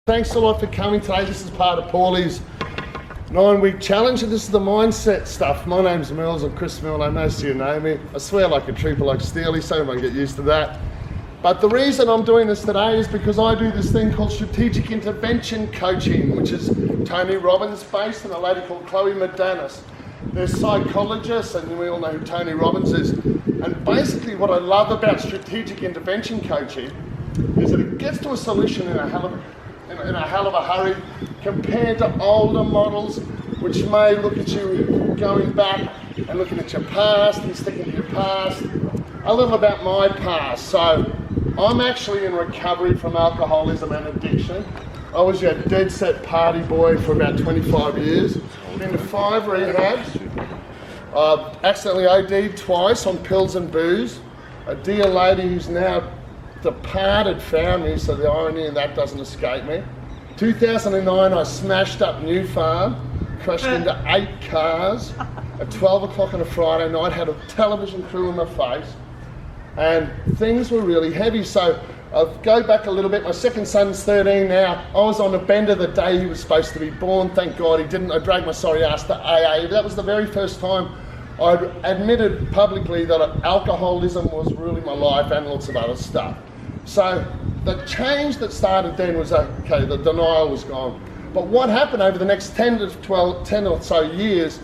Thanks a lot for coming today. This is part of Paulie's 9-week challenge, and this is the mindset stuff. My name's Merls, I'm Chris Merls. I most of you know me. I swear like a trooper, like Steely, so everyone get used to that. But the reason I'm doing this today is because I do this thing called strategic intervention coaching, which is Tony Robbins based, and a lady called Chloe Madanis. They're psychologists, and we all know who Tony Robbins is. And basically what I love about strategic intervention coaching is that it gets to a solution in a hell of a hurry compared to older models which may look at you going back and looking at your past and sticking to your past. A little about my past. So I'm actually in recovery from alcoholism and addiction. I was your dead set party boy for about 25 years. Been to 5 rehabs. I've accidentally OD'd twice on pills and booze. A dear lady who's now departed found me, so the irony in that doesn't escape me. 2009, I smashed up New Farm, crashed into 8 cars at 12 o'clock on a Friday night, had a television crew in my face, and things were really heavy. So I'll go back a little bit. My second son's 13 now. I was on a bender the day he was supposed to be born. Thank God he didn't. I dragged my sorry ass to AA. That was the very first time I admitted publicly that alcoholism was ruling my life and lots of other stuff. So the change that started then was, okay, the denial was gone. But what happened over the next 10 or so years,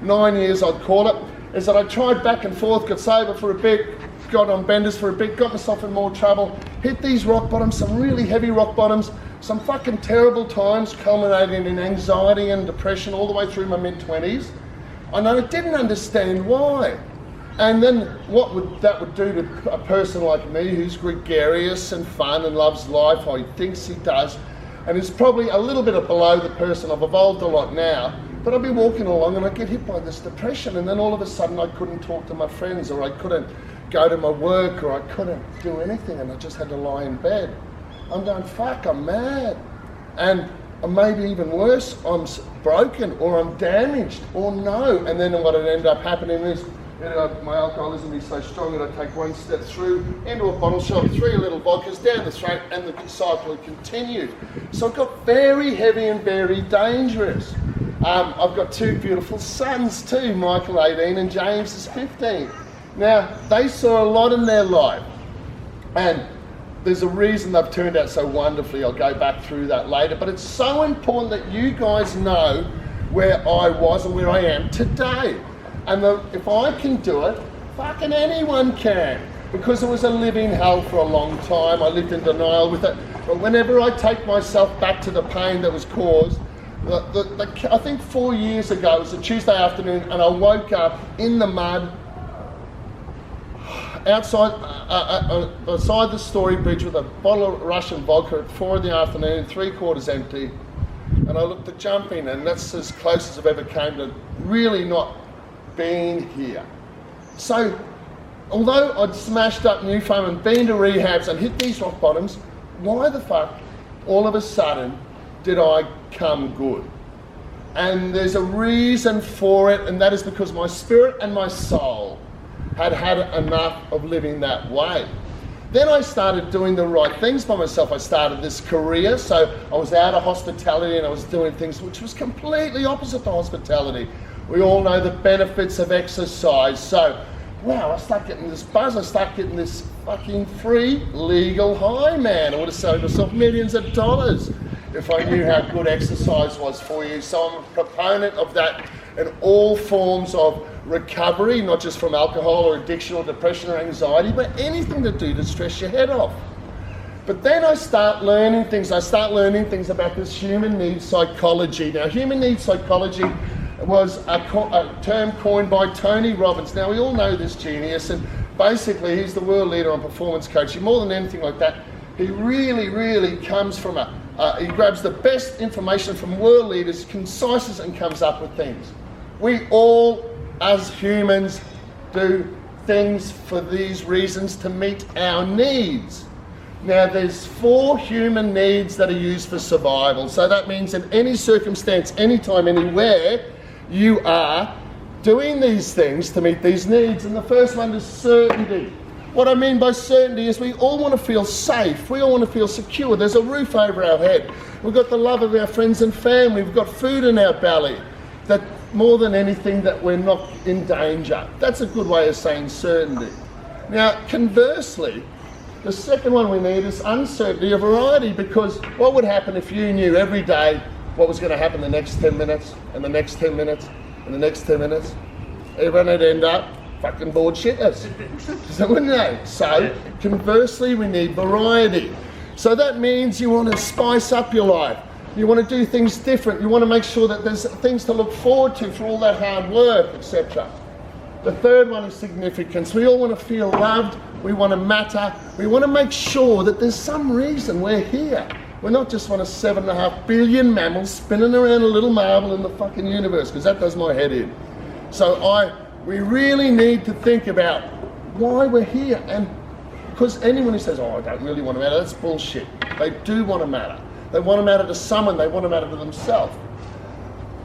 9 years I'd call it, is that I tried back and forth, got sober for a bit, got on benders for a bit, got myself in more trouble, hit these rock bottoms, some really heavy rock bottoms, some fucking terrible times culminating in anxiety and depression all the way through my mid-20s. And I didn't understand why. And then what that would do to a person like me who's gregarious and fun and loves life, or he thinks he does, and is probably a little bit below the person. I've evolved a lot now, but I'd be walking along and I'd get hit by this depression, and then all of a sudden I couldn't talk to my friends, or I couldn't go to my work, or I couldn't do anything, and I just had to lie in bed. I'm going, fuck, I'm mad. And maybe even worse, I'm broken, or I'm damaged, or no. And then what would end up happening is, my alcoholism is so strong that I take one step through into a bottle shop, 3 little vodkas down the throat, and the cycle continued. So it got very heavy and very dangerous. I've got 2 beautiful sons too, Michael 18 and James is 15. Now, they saw a lot in their life, and there's a reason they've turned out so wonderfully. I'll go back through that later, but it's so important that you guys know where I was and where I am today. And if I can do it, fucking anyone can. Because it was a living hell for a long time. I lived in denial with it. But whenever I take myself back to the pain that was caused, I think 4 years ago, it was a Tuesday afternoon, and I woke up in the mud, outside, beside the Story Bridge with a bottle of Russian vodka at 4 in the afternoon, 3/4 empty. And I looked at jumping, and that's as close as I've ever came to really not being here. So, although I'd smashed up New Farm and been to rehabs and hit these rock bottoms, why the fuck, all of a sudden, did I come good? And there's a reason for it, and that is because my spirit and my soul had had enough of living that way. Then I started doing the right things by myself. I started this career, so I was out of hospitality and I was doing things which was completely opposite to hospitality. We all know the benefits of exercise. So, wow, I start getting this buzz, I start getting this fucking free legal high, man. I would have saved myself millions of dollars if I knew how good exercise was for you. So I'm a proponent of that in all forms of recovery, not just from alcohol or addiction or depression or anxiety, but anything to do to stress your head off. But then I start learning things. I start learning things about this human needs psychology. Now, human needs psychology was a term coined by Tony Robbins. Now, we all know this genius, and basically he's the world leader on performance coaching. More than anything like that, he really comes from he grabs the best information from world leaders, concises and comes up with things. We all, as humans, do things for these reasons to meet our needs. Now, there's 4 human needs that are used for survival. So that means in any circumstance, anytime, anywhere, you are doing these things to meet these needs. And the first one is certainty. What I mean by certainty is we all want to feel safe. We all want to feel secure. There's a roof over our head. We've got the love of our friends and family. We've got food in our belly. That more than anything, that we're not in danger. That's a good way of saying certainty. Now, conversely, the second one we need is uncertainty or variety, because what would happen if you knew every day what was going to happen the next 10 minutes, and the next 10 minutes, and the next 10 minutes? Everyone would end up fucking bored shitless. So wouldn't they? So conversely, we need variety. So that means you want to spice up your life. You want to do things different. You want to make sure that there's things to look forward to for all that hard work, etc. The third one is significance. We all want to feel loved. We want to matter. We want to make sure that there's some reason we're here. We're not just one of 7.5 billion mammals spinning around a little marble in the fucking universe, because that does my head in. So we really need to think about why we're here. And because anyone who says, oh, I don't really want to matter, that's bullshit. They do want to matter. They want to matter to someone. They want to matter to themselves.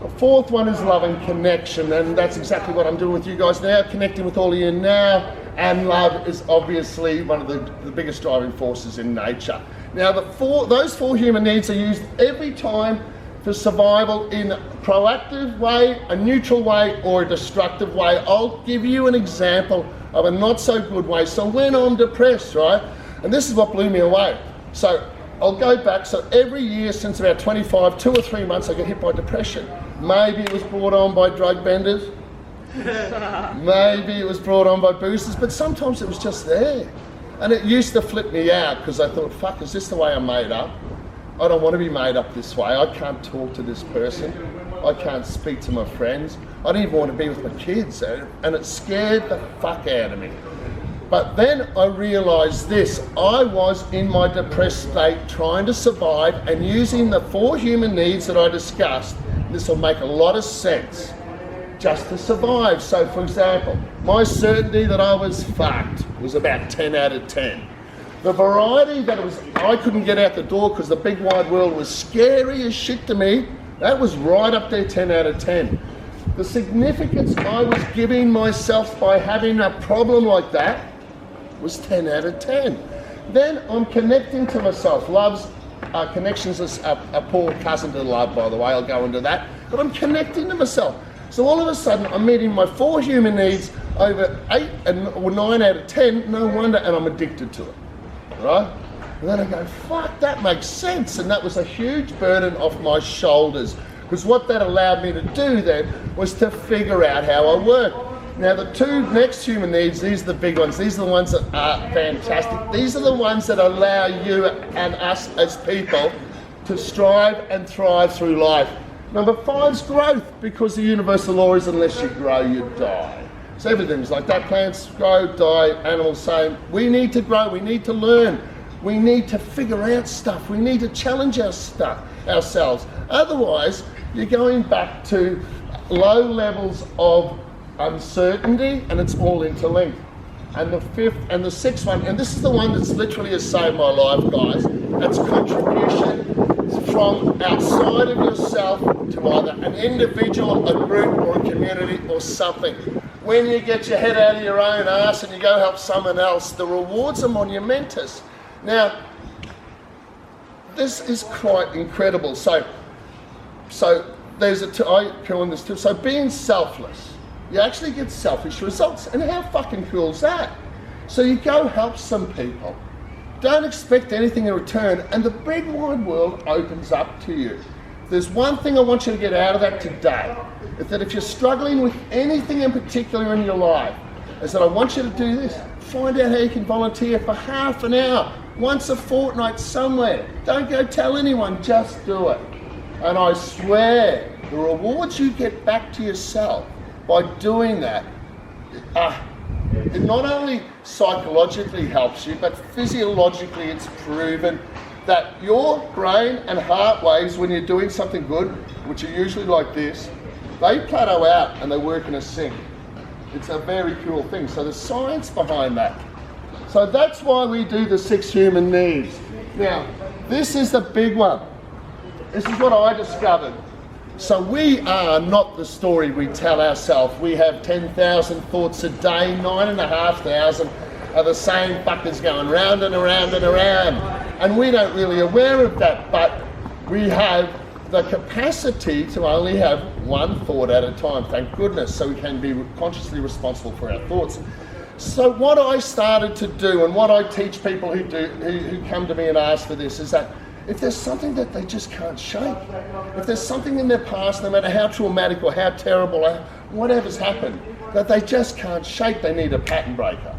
The fourth one is love and connection, and that's exactly what I'm doing with you guys now, connecting with all of you now. And love is obviously one of the biggest driving forces in nature. Now, those four human needs are used every time for survival in a proactive way, a neutral way, or a destructive way. I'll give you an example of a not so good way. So when I'm depressed, right, and this is what blew me away. So I'll go back, so every year since about 25, 2 or 3 months, I get hit by depression. Maybe it was brought on by drug benders. Maybe it was brought on by boosters, but sometimes it was just there. And it used to flip me out, because I thought, fuck, is this the way I'm made up? I don't want to be made up this way. I can't talk to this person. I can't speak to my friends. I don't even want to be with my kids. And it scared the fuck out of me. But then I realised this. I was in my depressed state trying to survive and using the 4 human needs that I discussed. This will make a lot of sense. Just to survive. So for example, my certainty that I was fucked was about 10 out of 10. The variety that I couldn't get out the door because the big wide world was scary as shit to me, that was right up there, 10 out of 10. The significance I was giving myself by having a problem like that was 10 out of 10. Then I'm connecting to myself. Connections is a poor cousin to love, by the way, I'll go into that. But I'm connecting to myself. So all of a sudden, I'm meeting my 4 human needs over 8 or 9 out of 10, no wonder, and I'm addicted to it, right? And then I go, fuck, that makes sense. And that was a huge burden off my shoulders, because what that allowed me to do then was to figure out how I work. Now the 2 next human needs, these are the big ones. These are the ones that are fantastic. These are the ones that allow you and us as people to strive and thrive through life. Number 5 is growth, because the universal law is unless you grow, you die. So everything's like that. Plants grow, die, animals same. We need to grow, we need to learn. We need to figure out stuff. We need to challenge ourselves. Otherwise, you're going back to low levels of uncertainty, and it's all interlinked. And the 5th and the 6th one, and this is the one that's literally has saved my life, guys. That's contribution from outside of yourself to either an individual, a group, or a community, or something. When you get your head out of your own ass and you go help someone else, the rewards are monumentous. Now, this is quite incredible. So there's I call this too. So being selfless, you actually get selfish results. And how fucking cool is that? So you go help some people. Don't expect anything in return, and the big wide world opens up to you. There's one thing I want you to get out of that today, is that if you're struggling with anything in particular in your life, is that I want you to do this. Find out how you can volunteer for half an hour, once a fortnight somewhere. Don't go tell anyone, just do it. And I swear, the rewards you get back to yourself by doing that, it not only psychologically helps you, but physiologically it's proven that your brain and heart waves when you're doing something good, which are usually like this, they plateau out and they work in a sync. It's a very cool thing. So there's science behind that. So that's why we do the 6 human needs. Now, this is the big one. This is what I discovered. So we are not the story we tell ourselves. We have 10,000 thoughts a day, 9,500 are the same fuckers going round and around and around. And we don't really aware of that, but we have the capacity to only have one thought at a time, thank goodness, so we can be consciously responsible for our thoughts. So what I started to do, and what I teach people who come to me and ask for this, is that if there's something that they just can't shake, if there's something in their past, no matter how traumatic or how terrible or whatever's happened, that they just can't shake, they need a pattern breaker.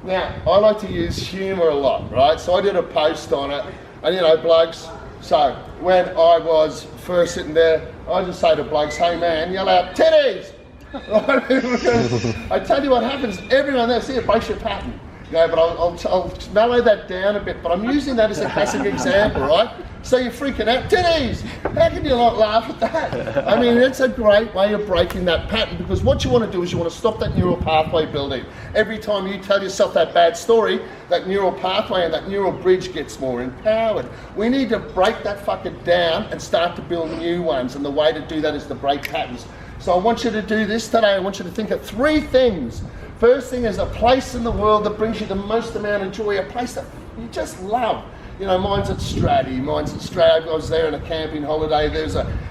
Now, I like to use humour a lot, right? So I did a post on it, and you know, blokes, so when I was first sitting there, I just say to blokes, hey man, yell out, titties! Right? Because I tell you what happens, everyone there, see, it breaks your pattern. You know, but I'll mellow that down a bit, but I'm using that as a classic example, right? So you're freaking out, titties! How can you not laugh at that? I mean, it's a great way of breaking that pattern, because what you want to do is you want to stop that neural pathway building. Every time you tell yourself that bad story, that neural pathway and that neural bridge gets more empowered. We need to break that fucker down and start to build new ones, and the way to do that is to break patterns. So I want you to do this today. I want you to think of 3 things. First thing is a place in the world that brings you the most amount of joy, a place that you just love. You know, mine's at Stratty, I was there on a camping holiday.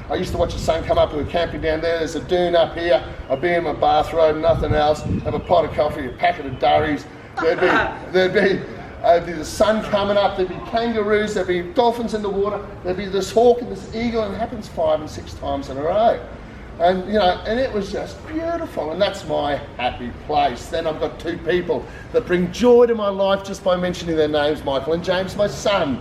I used to watch the sun come up, we were camping down there, there's a dune up here, I'd be in my bathrobe, nothing else, have a pot of coffee, a packet of durries, there'd be the sun coming up, there'd be kangaroos, there'd be dolphins in the water, there'd be this hawk and this eagle, and it happens 5 and 6 times in a row. And you know, and it was just beautiful, and that's my happy place. Then I've got 2 people that bring joy to my life just by mentioning their names, Michael and James, my son.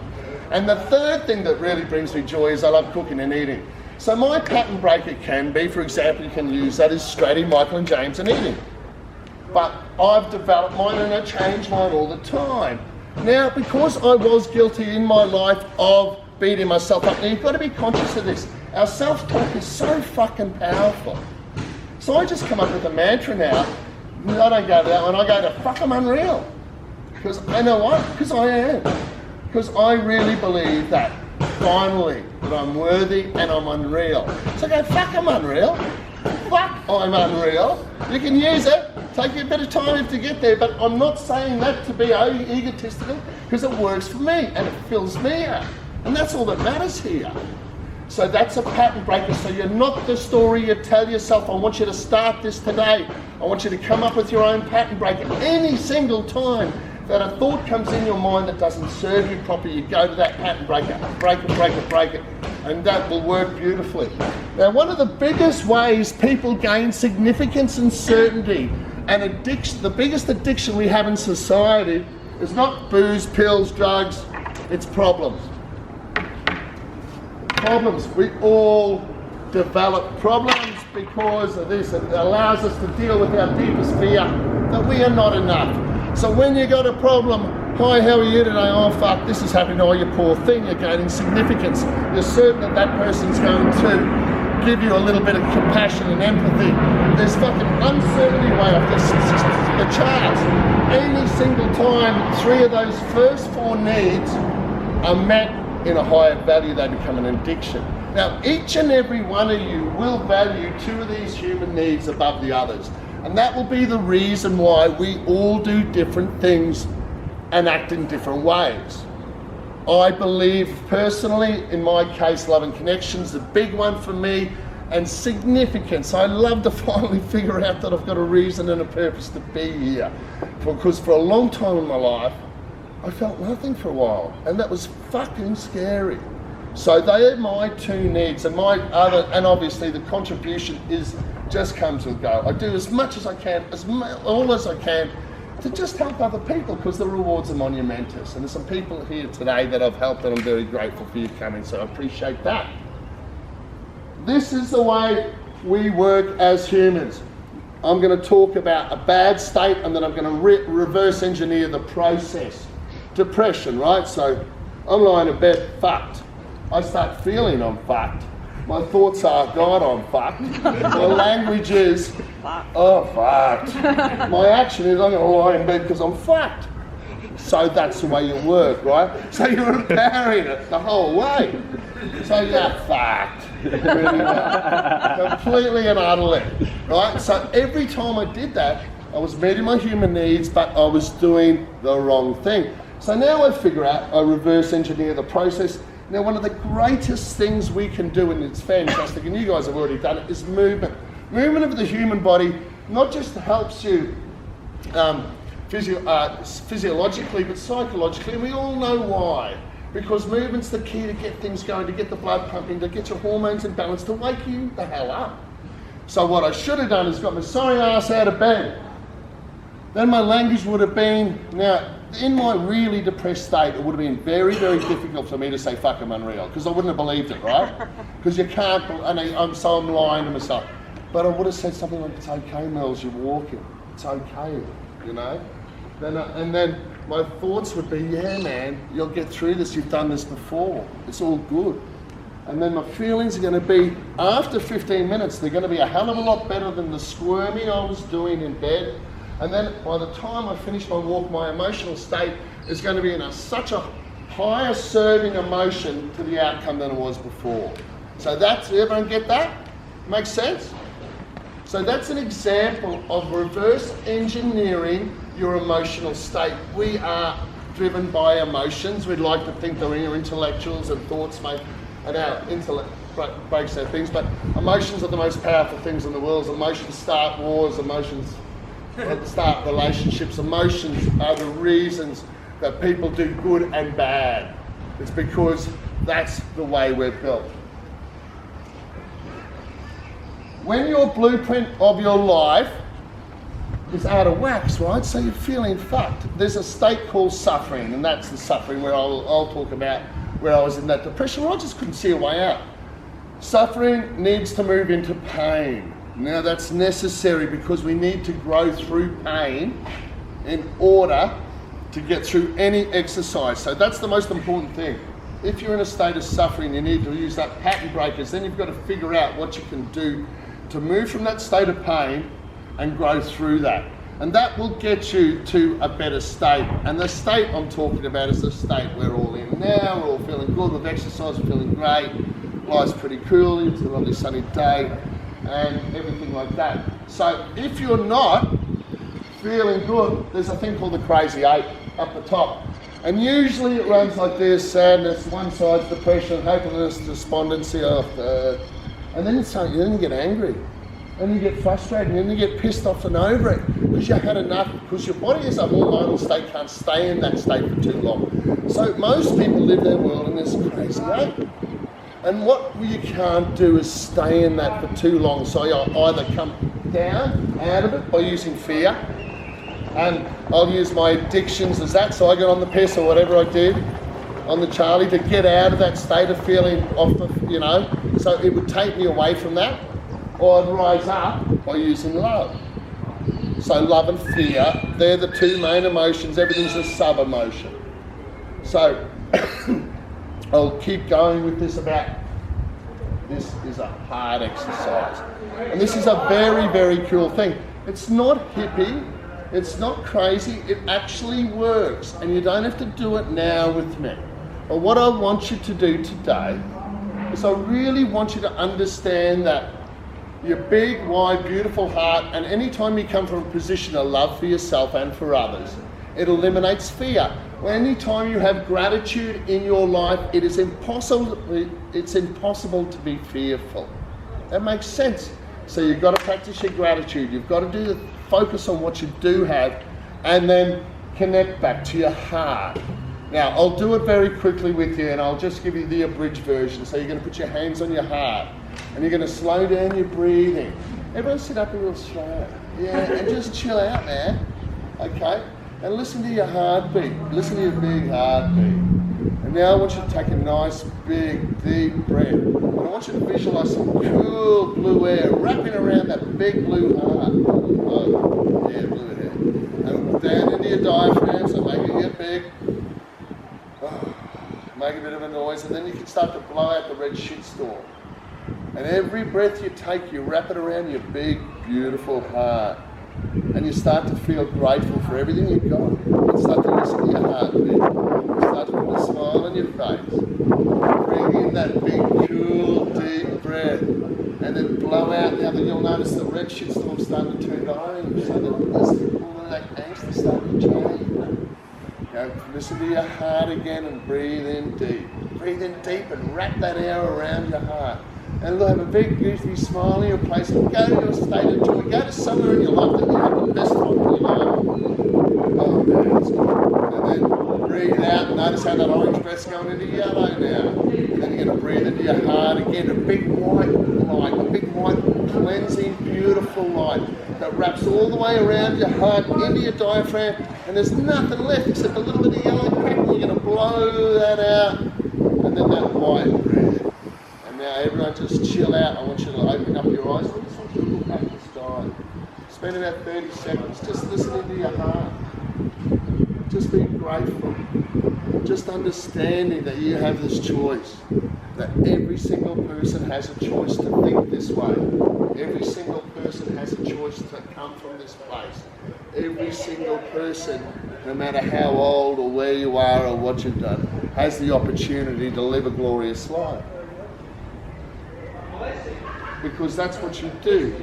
And the third thing that really brings me joy is I love cooking and eating. So my pattern breaker can be, for example, you can use that as Stratty, Michael and James and eating. But I've developed mine and I change mine all the time. Now, because I was guilty in my life of beating myself up, now you've got to be conscious of this. Our self-talk is so fucking powerful. So I just come up with a mantra now. I don't go to that one, I go to fuck, I'm unreal. Because I know what? Because I am. Because I really believe that, finally, that I'm worthy and I'm unreal. So I go, fuck, I'm unreal. Fuck, I'm unreal. You can use it. Take you a bit of time to get there, but I'm not saying that to be egotistical, because it works for me and it fills me up. And that's all that matters here. So that's a pattern breaker. So you're not the story you tell yourself. I want you to start this today. I want you to come up with your own pattern breaker. Any single time that a thought comes in your mind that doesn't serve you properly, you go to that pattern breaker. Break it, break it, break it. And that will work beautifully. Now, one of the biggest ways people gain significance and certainty and addiction, the biggest addiction we have in society is not booze, pills, drugs, it's problems. Problems. We all develop problems because of this. It allows us to deal with our deepest fear that we are not enough. So when you got a problem, hi, how are you today? Oh fuck, this is happening. Oh, you poor thing, you're gaining significance. You're certain that that person's going to give you a little bit of compassion and empathy. There's fucking uncertainty way off the charts. Any single time 3 of those first 4 needs are met in a higher value, they become an addiction. Now, each and every one of you will value 2 of these human needs above the others. And that will be the reason why we all do different things and act in different ways. I believe personally, in my case, love and connection's the big one for me, and significance. I love to finally figure out that I've got a reason and a purpose to be here. Because for a long time in my life, I felt nothing for a while, and that was fucking scary. So they are my 2 needs, and my other, and obviously the contribution is just comes and go. I do as much as I can, all as I can, to just help other people, because the rewards are monumentous. And there's some people here today that I've helped, and I'm very grateful for you coming, so I appreciate that. This is the way we work as humans. I'm going to talk about a bad state, and then I'm going to reverse engineer the process. Depression, right? So I'm lying in bed, fucked. I start feeling I'm fucked. My thoughts are, God, I'm fucked. My language is, oh, fucked. My action is, I'm going to lie in bed because I'm fucked. So that's the way you work, right? So you're empowering it the whole way. So you're fucked. Really, completely and utterly, right? So every time I did that, I was meeting my human needs, but I was doing the wrong thing. So now I figure out, I reverse engineer the process. Now, one of the greatest things we can do, and it's fantastic, and you guys have already done it, is movement. Movement of the human body not just helps you physiologically, but psychologically, and we all know why. Because movement's the key to get things going, to get the blood pumping, to get your hormones in balance, to wake you the hell up. So what I should have done is got my sorry ass out of bed. Then my language would have been, now, in my really depressed state, it would have been very, very difficult for me to say, fuck, I'm unreal, because I wouldn't have believed it, right? Because you can't, so I'm lying to myself. But I would have said something like, it's okay, Merls, you're walking. It's okay, you know? And then my thoughts would be, yeah, man, you'll get through this, you've done this before. It's all good. And then my feelings are going to be, after 15 minutes, they're going to be a hell of a lot better than the squirming I was doing in bed. And then by the time I finish my walk, my emotional state is going to be in such a higher serving emotion to the outcome than it was before. So that's, everyone get that? Makes sense? So that's an example of reverse engineering your emotional state. We are driven by emotions. We'd like to think that we're intellectuals and thoughts make, and our intellect breaks our things, but emotions are the most powerful things in the world. Emotions start wars, emotions start relationships. Emotions are the reasons that people do good and bad. It's because that's the way we're built. When your blueprint of your life is out of wax, right? So you're feeling fucked. There's a state called suffering, and that's the suffering where I'll talk about where I was in that depression where I just couldn't see a way out. Suffering needs to move into pain. Now that's necessary because we need to grow through pain in order to get through any exercise. So that's the most important thing. If you're in a state of suffering, you need to use that pattern breakers. Then you've got to figure out what you can do to move from that state of pain and grow through that. And that will get you to a better state. And the state I'm talking about is the state we're all in now. We're all feeling good, we've exercised, we're feeling great. Life's pretty cool, it's a lovely sunny day, and everything like that. So if you're not feeling good, there's a thing called the crazy eight up the top. And usually it runs like this: sadness, one side's depression, hopelessness, despondency, and then then you get angry, and you get frustrated, and then you get pissed off and over it because you had enough, because your body as a hormonal state can't stay in that state for too long. So most people live their world in this crazy eight. And what you can't do is stay in that for too long. So you'll either come down out of it by using fear, and I'll use my addictions as that. So I got on the piss or whatever I did on the Charlie to get out of that state of feeling off the, so it would take me away from that. Or I'd rise up by using love. So love and fear, they're the two main emotions. Everything's a sub-emotion. So I'll keep going with this this is a hard exercise. And this is a very, very cool thing. It's not hippie, it's not crazy, it actually works. And you don't have to do it now with me. But what I want you to do today is I really want you to understand that your big, wide, beautiful heart, and anytime you come from a position of love for yourself and for others, it eliminates fear. Anytime you have gratitude in your life, it's impossible to be fearful. That makes sense. So you've got to practice your gratitude. You've got to focus on what you do have, and then connect back to your heart. Now, I'll do it very quickly with you, and I'll just give you the abridged version. So you're going to put your hands on your heart, and you're going to slow down your breathing. Everyone sit up a real slow. Yeah, and just chill out, man. Okay? And listen to your heartbeat. Listen to your big heartbeat. And now I want you to take a nice, big, deep breath. And I want you to visualize some cool blue air wrapping around that big blue heart. Oh, yeah, blue air. And down into your diaphragm, so make it get big. Oh, make a bit of a noise, and then you can start to blow out the red shit storm. And every breath you take, you wrap it around your big, beautiful heart. And you start to feel grateful for everything you've got. You start to listen to your heartbeat. You start to put a smile on your face. Bring in that big, cool, deep breath. And then blow out the now that you'll notice the red shitstorm starting to turn to orange, so that all of that angst is starting to change. Go, listen to your heart again and breathe in deep. Breathe in deep and wrap that air around your heart. And look, have a big, goofy smile in your place and go to your state of joy. Go to somewhere in your life that you have the best time in your life. Oh man, that's good. And then breathe out and notice how that orange breath's going into yellow now. And then you're going to breathe into your heart again, a big white light, a big white cleansing, beautiful light that wraps all the way around your heart, into your diaphragm, and there's nothing left except a little bit of yellow crackle. You're going to blow that out, and then that white breath. And now everyone just chill out. I want you to open up your eyes. I just want you to look up at the sky. Spend about 30 seconds just listening to your heart. Just being grateful. Just understanding that you have this choice. That every single person has a choice to think this way. Every single person has a choice to come from this place. Every single person, no matter how old or where you are or what you've done, has the opportunity to live a glorious life. Because that's what you do.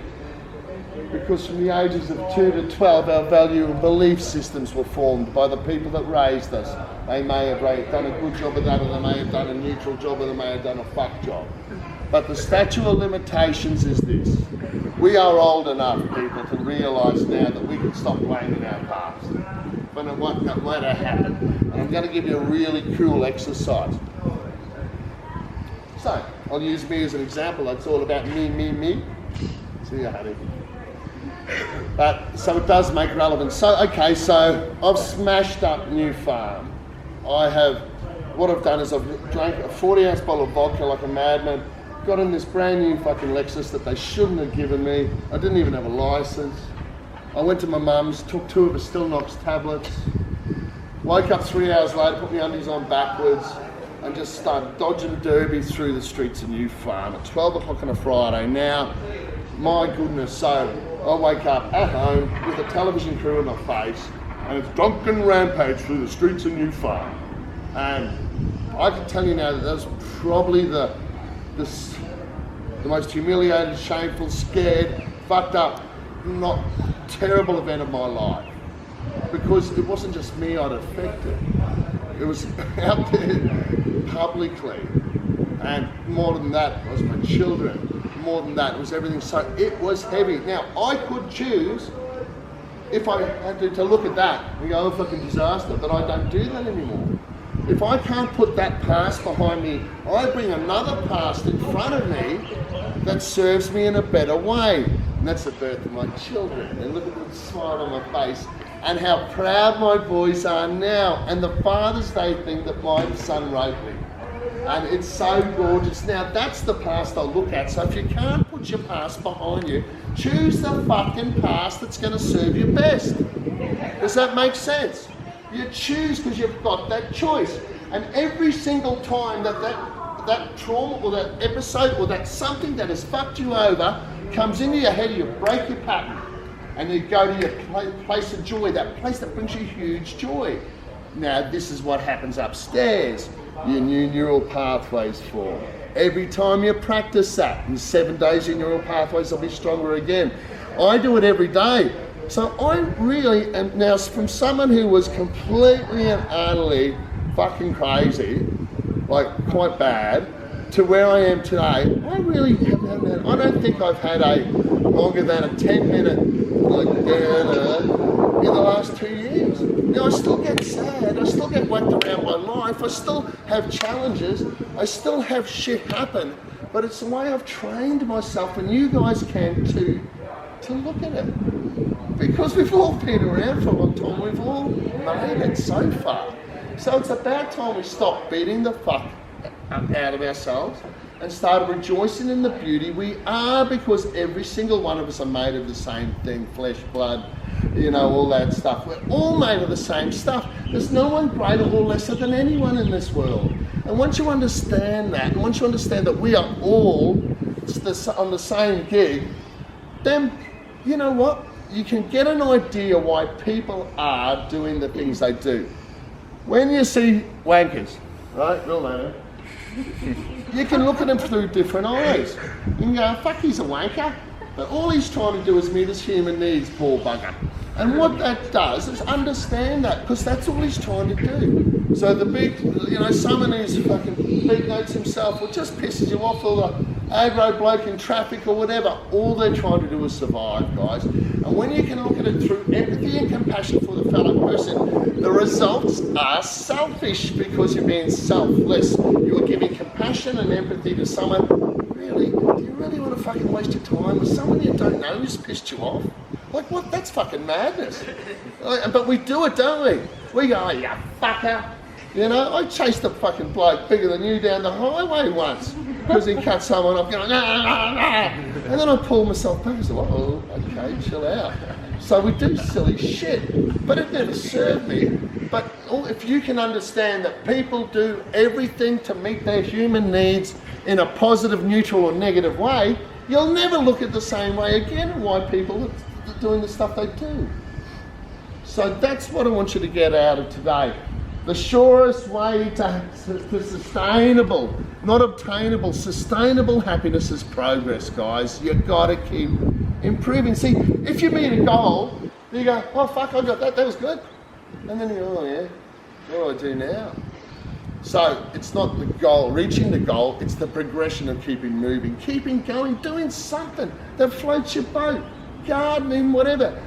Because from the ages of 2 to 12, our value and belief systems were formed by the people that raised us. They may have done a good job of that, or they may have done a neutral job, or they may have done a fuck job. But the statute of limitations is this. We are old enough, people, to realise now that we can stop blaming our past. But what happened. And I'm going to give you a really cool exercise. So, I'll use me as an example. It's all about me. See you, honey. But, so it does make relevance. So, okay, so I've smashed up New Farm. What I've done is I've drank a 40-ounce bottle of vodka like a madman, got in this brand new fucking Lexus that they shouldn't have given me. I didn't even have a license. I went to my mum's, took 2 of the Stilnox tablets, woke up 3 hours later, put my undies on backwards, and just started dodging derby through the streets of New Farm at 12 o'clock on a Friday. Now, my goodness, so I wake up at home with a television crew in my face, and it's drunken rampage through the streets of New Farm. And I can tell you now that was probably the most humiliated, shameful, scared, fucked up, not terrible event of my life. Because it wasn't just me I'd affected. It was out there publicly. And more than that, it was my children. More than that, it was everything. So it was heavy. Now, I could choose, if I had to look at that and go, oh, fucking disaster, but I don't do that anymore. If I can't put that past behind me, I bring another past in front of me that serves me in a better way. And that's the birth of my children. And look at the smile on my face and how proud my boys are now. And the Father's Day thing that my son wrote me. And it's so gorgeous. Now, that's the past I'll look at. So if you can't put your past behind you, choose the fucking past that's going to serve you best. Does that make sense? You choose because you've got that choice. And every single time that trauma or that episode or that something that has fucked you over comes into your head, you break your pattern. And you go to your place of joy, that place that brings you huge joy. Now, this is what happens upstairs. Your new neural pathways form. Every time you practice that, in 7 days your neural pathways will be stronger again. I do it every day. So I really am now, from someone who was completely and utterly fucking crazy, like quite bad, to where I am today, I really haven't had, I don't think I've had a longer than a 10-minute like in the last 2 years. Now I still get sad, I still get whacked around my life, I still have challenges, I still have shit happen, but it's the way I've trained myself, and you guys can too, to look at it. Because we've all been around for a long time, we've all made it so far. So it's about time we stop beating the fuck out of ourselves and started rejoicing in the beauty we are, because every single one of us are made of the same thing, flesh, blood, you know, all that stuff. We're all made of the same stuff. There's no one greater or lesser than anyone in this world. And once you understand that, and once you understand that we are all on the same gig, then you know what? You can get an idea why people are doing the things they do. When you see wankers, right, real name, you can look at them through different eyes. You can go, fuck, he's a wanker. But all he's trying to do is meet his human needs, poor bugger. And what that does is understand that, because that's all he's trying to do. So the big, someone who's fucking beat notes himself or just pisses you off, or the aggro bloke in traffic or whatever, all they're trying to do is survive, guys. And when you can look at it through empathy and compassion for the fellow person, the results are selfish because you're being selfless. You're giving compassion and empathy to someone. Really? Do you really want to fucking waste your time with someone you don't know who's pissed you off? Like, what? That's fucking madness. But we do it, don't we? We go, oh, you fucker. I chased a fucking bloke bigger than you down the highway once because he cut someone off going, and then I pulled myself back and said, oh, okay, chill out. So we do silly shit, but it never served me. But if you can understand that people do everything to meet their human needs in a positive, neutral or negative way, you'll never look at the same way again and why people are doing the stuff they do. So that's what I want you to get out of today. The surest way to sustainable, not obtainable, sustainable happiness is progress, guys. You've got to keep improving. See, if you meet a goal, you go, oh fuck, I got that was good. And then you go, oh yeah, what do I do now? So it's not the goal, reaching the goal, it's the progression of keeping moving, keeping going, doing something that floats your boat, gardening, whatever.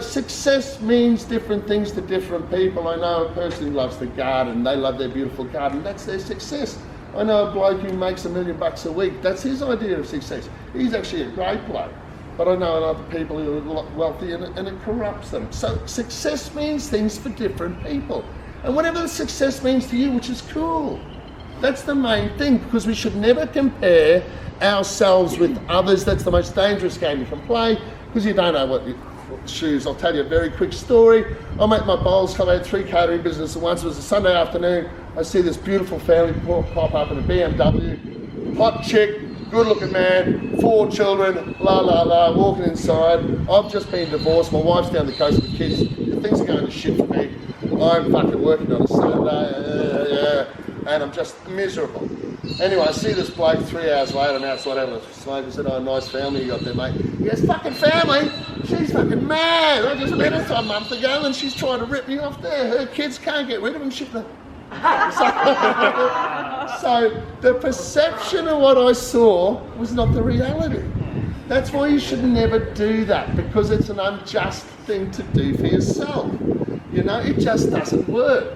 Success means different things to different people. I know a person who loves to garden, they love their beautiful garden, that's their success. I know a bloke who makes $1 million a week, that's his idea of success. He's actually a great bloke. But I know other people who are wealthy and it corrupts them. So success means things for different people. And whatever the success means to you, which is cool. That's the main thing, because we should never compare ourselves with others. That's the most dangerous game you can play, because you don't know what shoes. I'll tell you a very quick story. I'm at my bowls club. I had 3 catering businesses once. It was a Sunday afternoon. I see this beautiful family pop up in a BMW. Hot chick, good looking man, 4 children, walking inside. I've just been divorced. My wife's down the coast with the kids. Things are going to shit for me. I'm fucking working on a Saturday, and I'm just miserable. Anyway, I see this bloke 3 hours later, I'm outside having a smoke. I said, oh, nice family you got there, mate. He goes, fucking family? She's fucking mad. I just met her a month ago and she's trying to rip me off there. Her kids can't get rid of him. So the perception of what I saw was not the reality. That's why you should never do that, because it's an unjust thing to do for yourself. It just doesn't work.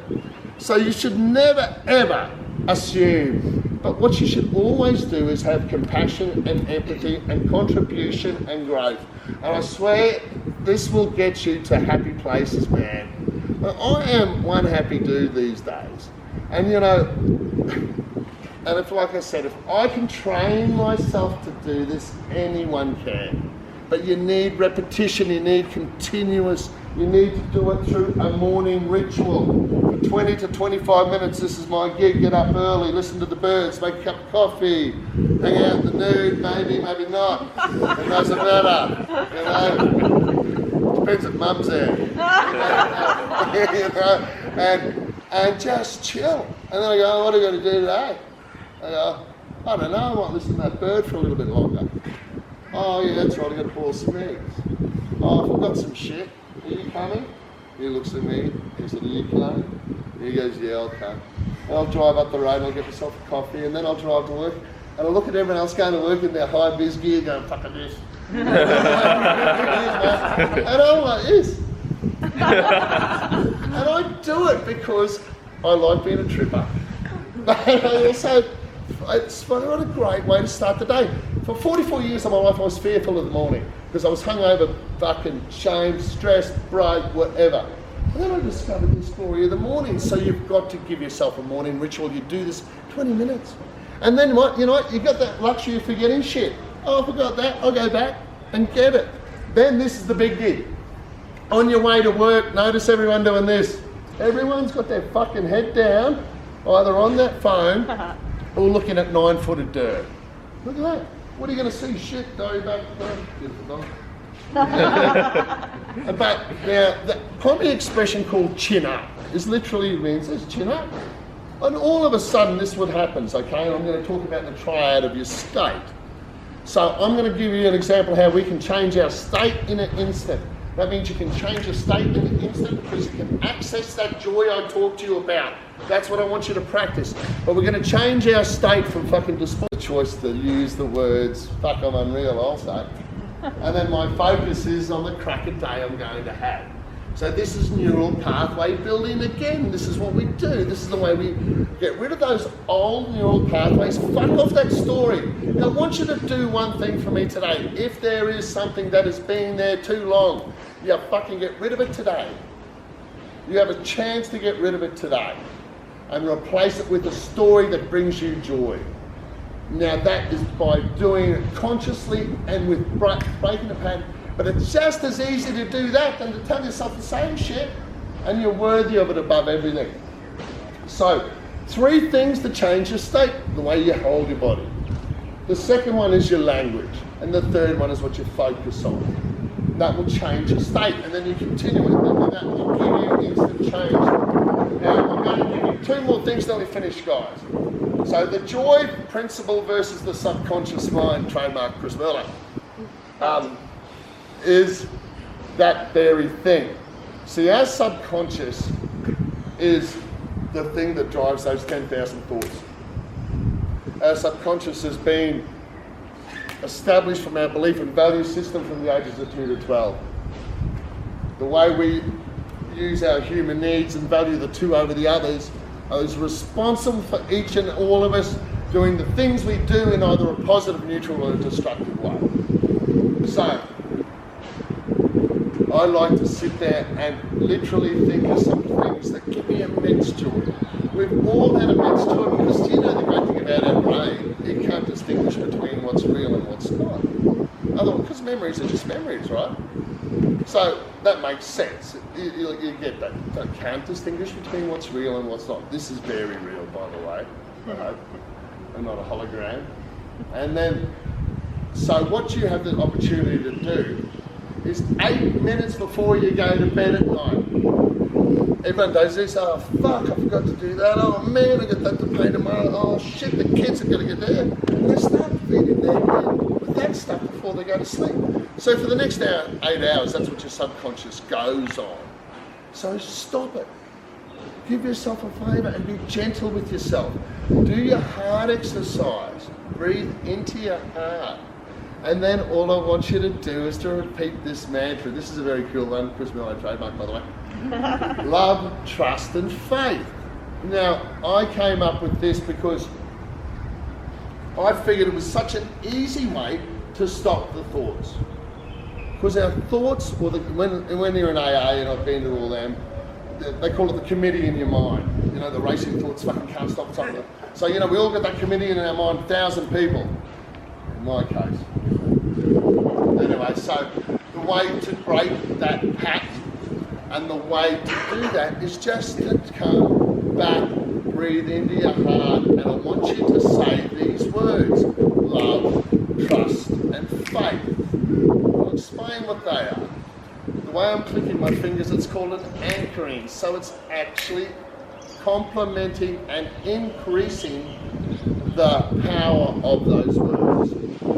So you should never, ever assume. But what you should always do is have compassion and empathy and contribution and growth. And I swear, this will get you to happy places, man. I am one happy dude these days. And and if, like I said, if I can train myself to do this, anyone can. But you need repetition, you need you need to do it through a morning ritual. For 20 to 25 minutes, this is my gig. Get up early, listen to the birds, make a cup of coffee, hang out in the nude, maybe not. It doesn't matter, Depends if mum's there. And just chill. And then I go, what are you going to do today? I go, I don't know, I might listen to that bird for a little bit longer. Oh yeah, that's right, I got to boil some eggs. Oh, I forgot some shit. Are you coming? He looks at me, he said, are you coming? He goes, yeah, I'll come. And I'll drive up the road and I'll get myself a coffee, and then I'll drive to work. And I look at everyone else going to work in their high vis gear going, fucking this. And I'm like this. And I do it because I like being a tripper. But I also, it's what a great way to start the day. For 44 years of my life, I was fearful of the morning because I was hungover, fucking shamed, stressed, broke, whatever. And then I discovered this glory of the morning. So you've got to give yourself a morning ritual. You do this 20 minutes. And then what? You got that luxury of forgetting shit. Oh, I forgot that. I'll go back and get it. Then this is the big gig. On your way to work, notice everyone doing this. Everyone's got their fucking head down, either on that phone or looking at 9 foot of dirt. Look at that. What are you going to see? Shit, dough back, beautiful dog. But now, the common expression called chin up is literally means this, chin up. And all of a sudden this would happen, okay? I'm going to talk about the triad of your state. So I'm going to give you an example how we can change our state in an instant. That means you can change your state in an instant because you can access that joy I talked to you about. That's what I want you to practice. But we're going to change our state from fucking despair. Choice to use the words, fuck, I'm unreal, I'll say. And then my focus is on the cracker day I'm going to have. So this is neural pathway building again. This is what we do. This is the way we get rid of those old neural pathways. Fuck off that story. Now, I want you to do one thing for me today. If there is something that has been there too long, you fucking get rid of it today. You have a chance to get rid of it today and replace it with a story that brings you joy. Now that is by doing it consciously and with breaking the pattern. But it's just as easy to do that than to tell yourself the same shit, and you're worthy of it above everything. So, 3 things to change your state: the way you hold your body. The second one is your language, and the third one is what you focus on. That will change your state, and then you continue with it, and that will give you instant change. Now, I'm going to give you 2 more things, then we finish, guys. So, the joy principle versus the subconscious mind, trademark Chris Merls Merlo. Is that very thing. See, our subconscious is the thing that drives those 10,000 thoughts. Our subconscious has been established from our belief and value system from the ages of 2 to 12. The way we use our human needs and value the 2 over the others is responsible for each and all of us doing the things we do in either a positive, neutral, or a destructive way. So, I like to sit there and literally think of some things that give me immense joy. We've all had immense joy because you know the great thing about our brain, it can't distinguish between what's real and what's not. Otherwise, because memories are just memories, right? So that makes sense. You get that. You can't distinguish between what's real and what's not. This is very real, by the way. I hope. I'm not a hologram. And then, so what you have the opportunity to do is 8 minutes before you go to bed at night. Everyone does this, oh fuck, I forgot to do that, oh man, I got that to pay tomorrow, oh shit, the kids are going to get there. And they start feeding their head with that stuff before they go to sleep. So for the next 8 hours, that's what your subconscious goes on. So stop it. Give yourself a favour and be gentle with yourself. Do your heart exercise. Breathe into your heart. And then all I want you to do is to repeat this mantra. This is a very cool one, Chris Merls Merlo trademark, by the way. Love, trust, and faith. Now, I came up with this because I figured it was such an easy way to stop the thoughts. Because our thoughts, or when you're in AA, and I've been to all them, they call it the committee in your mind. You know, the racing thoughts fucking can't stop something. So, you know, we all got that committee in our mind, 1,000 people. In my case. Anyway, so the way to break that pact and the way to do that is just to come back, breathe into your heart, and I want you to say these words: love, trust, and faith. I'll explain what they are. The way I'm clicking my fingers, it's called an anchoring. So it's actually complementing and increasing the power of those words.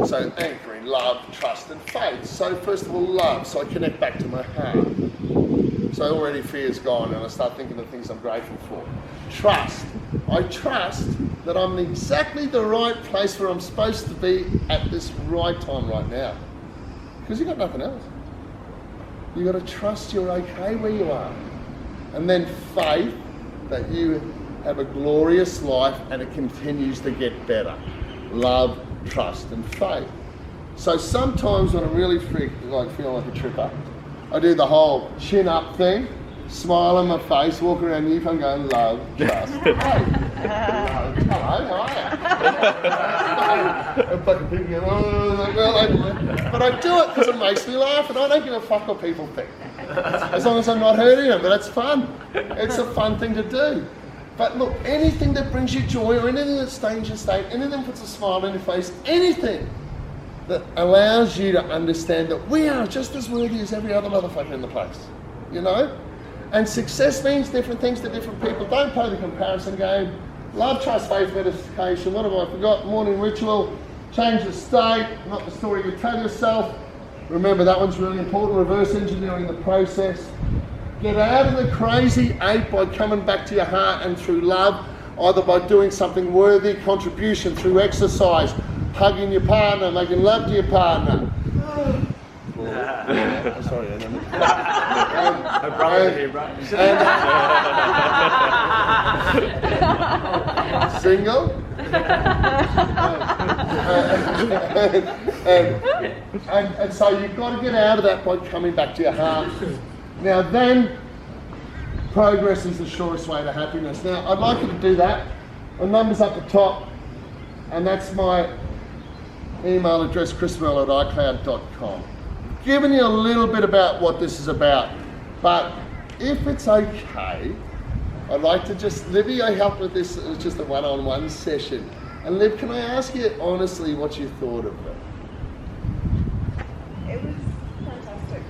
So anchoring, love, trust, and faith. So first of all, love. So I connect back to my heart. So already fear's gone and I start thinking of things I'm grateful for. Trust. I trust that I'm in exactly the right place where I'm supposed to be at this right time right now. Because you've got nothing else. You've got to trust you're okay where you are. And then faith that you have a glorious life and it continues to get better. Love, trust, and faith. So sometimes when I'm really feeling like a tripper, I do the whole chin up thing, smile on my face, walk around you, I'm going love, trust, faith. Hello, how are you? But I do it because it makes me laugh and I don't give a fuck what people think. As long as I'm not hurting them, but that's fun. It's a fun thing to do. But look, anything that brings you joy or anything that stains your state, anything that puts a smile on your face, anything that allows you to understand that we are just as worthy as every other motherfucker in the place, you know? And success means different things to different people. Don't play the comparison game. Love, trust, faith, meditation. What have I forgot? Morning ritual. Change the state, not the story you tell yourself. Remember, that one's really important. Reverse engineering the process. Get out of the crazy ape by coming back to your heart and through love, either by doing something worthy, contribution through exercise, hugging your partner, making love to your partner. Sorry, I don't know. Single? and so you've got to get out of that by coming back to your heart. Now then, progress is the surest way to happiness. Now I'd like you to do that. My number's up the top, and that's my email address, chrismerlo@icloud.com. Giving you a little bit about what this is about, but if it's okay, I'd like to just, Livy, I helped with this, it was just a one-on-one session. And Liv, can I ask you honestly what you thought of it? It was fantastic.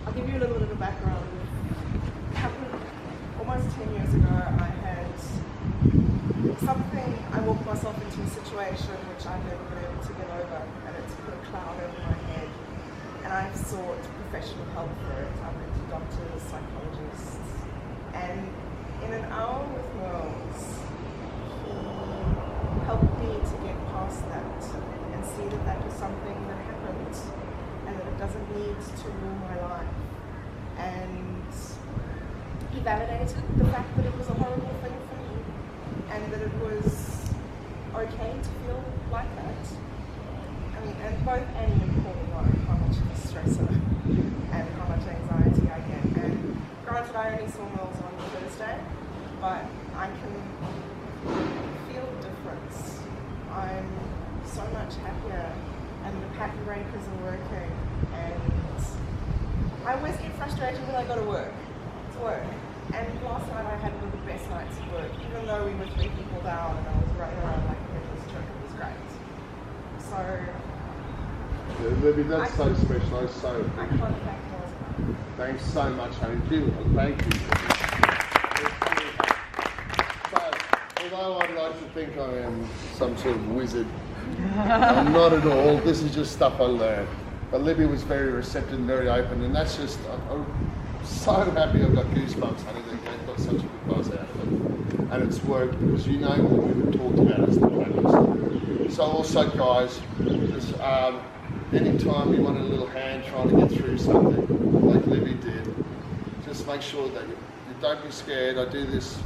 I'll give you a little bit of a background. Almost 10 years ago, I had something, I walked myself into a situation which I've never been able to get over, and it's put a cloud over my head. And I've sought professional help for it. I've been to doctors, psychologists, and in an hour with Merls, he helped me to get past that and see that that was something that happened and that it doesn't need to rule my life. And he validated the fact that it was a horrible thing for me and that it was okay to feel like that. I mean, and both Annie and Paul know how much of a stressor and how much anxiety I get. And granted, I only saw Merls on Thursday, but I can feel the difference. I'm so much happier, and the pattern breakers are working. And I always get frustrated when I go to work. And last night I had one of the best nights of work, even though we were 3 people down and I was running around like a headless chicken. It was great. So, yeah, Libby, that's so special. I so I can't thank Merls. Thanks so much, honey. Beautiful. Thank you. But although I'd like to think I am some sort of wizard, I'm not at all. This is just stuff I learned. But Libby was very receptive and very open, and that's just, I'm so happy I've got goosebumps, honey, that they've got such a good buzz out of it. And it's worked because you know what we've talked about as the planners. So also, guys, just, anytime you want a little hand trying to get through something, like Libby did, just make sure that you don't be scared. I do this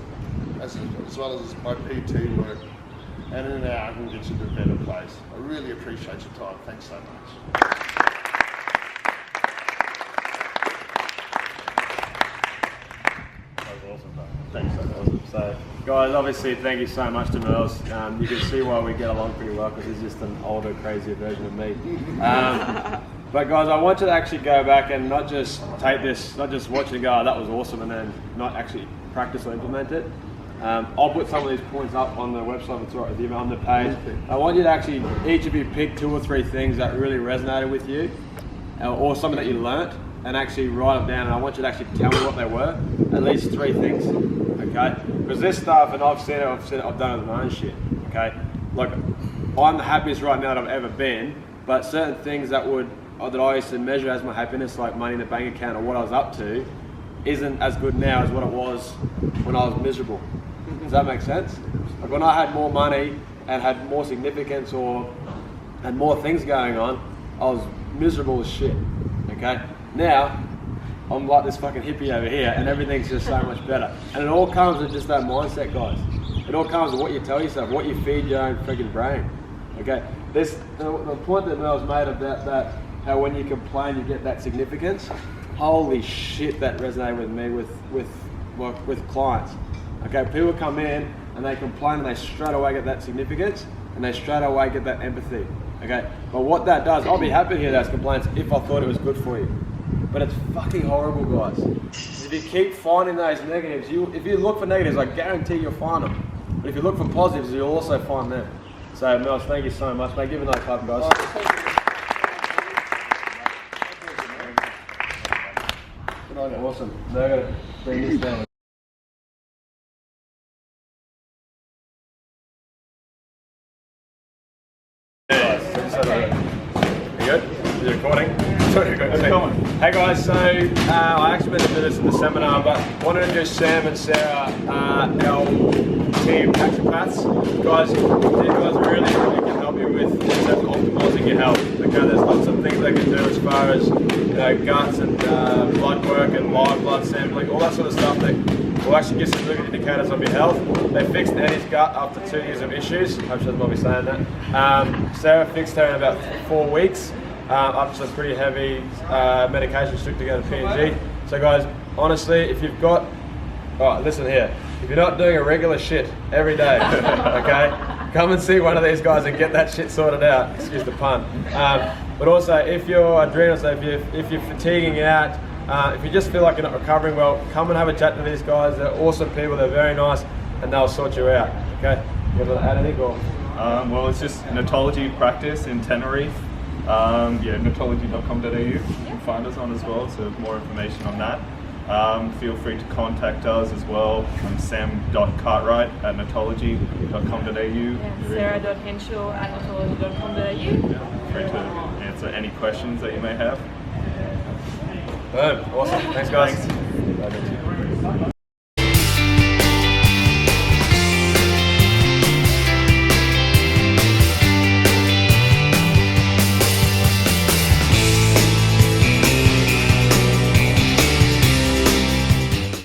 as well as my PT work, and in an hour I can get you to a better place. I really appreciate your time. Thanks so much. Thanks, that's awesome. So, guys, obviously, thank you so much to Merls. You can see why we get along pretty well because he's just an older, crazier version of me. But guys, I want you to actually go back and not just take this, not just watch it and go, oh, that was awesome, and then not actually practice or implement it. I'll put some of these points up on the website, if it's all right with you, on the page. I want you to actually, each of you pick 2 or 3 things that really resonated with you, or something that you learnt, and actually write them down, and I want you to actually tell me what they were, at least 3 things, okay? Because this stuff, and I've seen it, I've done it with my own shit, okay? Like, I'm the happiest right now that I've ever been, but certain things that I used to measure as my happiness, like money in the bank account or what I was up to, isn't as good now as what it was when I was miserable. Does that make sense? Like when I had more money and had more significance or had more things going on, I was miserable as shit, okay? Now, I'm like this fucking hippie over here and everything's just so much better. And it all comes with just that mindset, guys. It all comes with what you tell yourself, what you feed your own freaking brain, okay? The point that Mel's made about that, how when you complain you get that significance, holy shit, that resonated with me with clients. Okay, people come in and they complain and they straight away get that significance and they straight away get that empathy. Okay, but what that does, I'll be happy to hear those complaints if I thought it was good for you. But it's fucking horrible, guys. If you keep finding those negatives, if you look for negatives, I guarantee you'll find them. But if you look for positives, you'll also find them. So, Merls, thank you so much, mate. Give it another clap, guys. Awesome. Now I'm going to bring this down. episode of it. You good? Is it recording? Hey guys, so I actually meant to do this in the seminar, but wanted to introduce Sam and Sarah, our team naturopaths. Guys, these guys really can help you with in terms of optimizing your health. Okay, there's lots of things they can do as far as guts and blood work and live blood sampling, all that sort of stuff that will actually give some really good indicators of your health. They fixed Eddie's gut after 2 years of issues. I'm sure I'll be saying that. Sarah fixed her in about 4 weeks. Up to some pretty heavy medication she took to go to PNG. So guys, honestly, if you've got, listen here, if you're not doing a regular shit every day, okay, come and see one of these guys and get that shit sorted out, excuse the pun. But also, if your adrenals, if you're fatiguing out, if you just feel like you're not recovering well, come and have a chat to these guys. They're awesome people, they're very nice, and they'll sort you out, okay? You want to add anything or? Well, it's just Natology practice in Tenerife. Natology.com.au. You can find us on as well, so more information on that. Feel free to contact us as well. I'm sam.cartwright@natology.com.au. And sarah.henshaw@natology.com.au. Free to answer any questions that you may have. Boom, awesome. Thanks guys. Thanks.